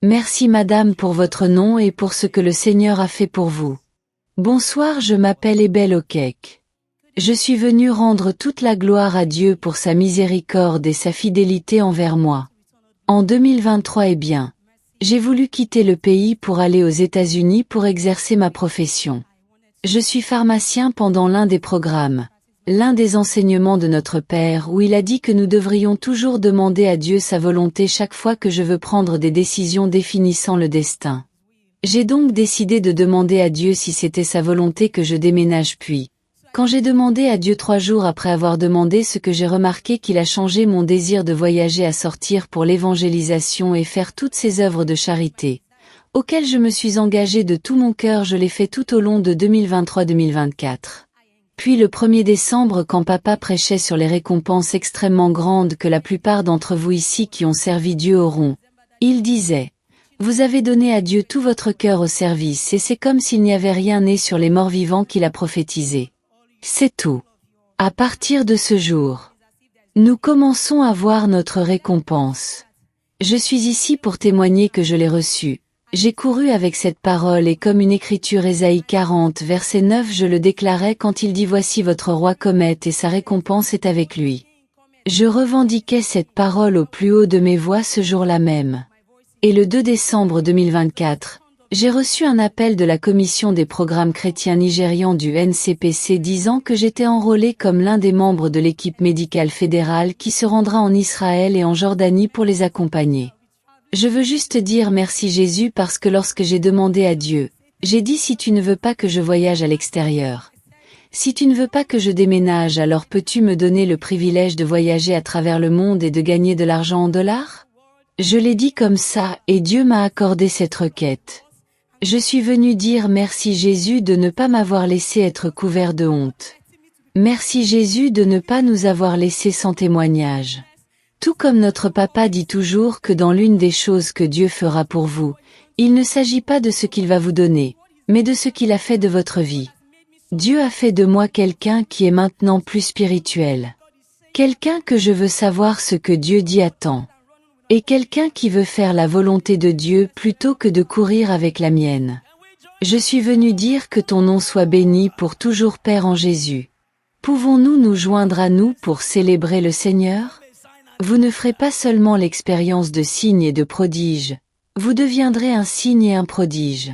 Merci madame pour votre nom et pour ce que le Seigneur a fait pour vous. Bonsoir, je m'appelle Ebel Okek. Je suis venu rendre toute la gloire à Dieu pour sa miséricorde et sa fidélité envers moi. En 2023 j'ai voulu quitter le pays pour aller aux États-Unis pour exercer ma profession. Je suis pharmacien pendant l'un des programmes, l'un des enseignements de notre Père où il a dit que nous devrions toujours demander à Dieu sa volonté chaque fois que je veux prendre des décisions définissant le destin. J'ai donc décidé de demander à Dieu si c'était sa volonté que je déménage puis, quand j'ai demandé à Dieu 3 jours après avoir demandé ce que j'ai remarqué qu'il a changé mon désir de voyager à sortir pour l'évangélisation et faire toutes ces œuvres de charité, auxquelles je me suis engagé de tout mon cœur, je l'ai fait tout au long de 2023-2024. Puis le 1er décembre quand papa prêchait sur les récompenses extrêmement grandes que la plupart d'entre vous ici qui ont servi Dieu auront, il disait: vous avez donné à Dieu tout votre cœur au service et c'est comme s'il n'y avait rien né sur les morts vivants qu'il a prophétisé. C'est tout. À partir de ce jour, nous commençons à voir notre récompense. Je suis ici pour témoigner que je l'ai reçue. J'ai couru avec cette parole et comme une écriture Ésaïe 40 verset 9 je le déclarais quand il dit voici votre roi comète et sa récompense est avec lui. Je revendiquais cette parole au plus haut de mes voix ce jour-là même. Et le 2 décembre 2024, j'ai reçu un appel de la Commission des programmes chrétiens nigérians du NCPC disant que j'étais enrôlé comme l'un des membres de l'équipe médicale fédérale qui se rendra en Israël et en Jordanie pour les accompagner. Je veux juste dire merci Jésus parce que lorsque j'ai demandé à Dieu, j'ai dit si tu ne veux pas que je voyage à l'extérieur, si tu ne veux pas que je déménage alors peux-tu me donner le privilège de voyager à travers le monde et de gagner de l'argent en dollars? Je l'ai dit comme ça et Dieu m'a accordé cette requête. Je suis venu dire merci Jésus de ne pas m'avoir laissé être couvert de honte. Merci Jésus de ne pas nous avoir laissé sans témoignage. Tout comme notre papa dit toujours que dans l'une des choses que Dieu fera pour vous, il ne s'agit pas de ce qu'il va vous donner, mais de ce qu'il a fait de votre vie. Dieu a fait de moi quelqu'un qui est maintenant plus spirituel. Quelqu'un que je veux savoir ce que Dieu dit attend. Et quelqu'un qui veut faire la volonté de Dieu plutôt que de courir avec la mienne. Je suis venu dire que ton nom soit béni pour toujours Père en Jésus. Pouvons-nous nous joindre à nous pour célébrer le Seigneur? Vous ne ferez pas seulement l'expérience de signes et de prodiges, vous deviendrez un signe et un prodige.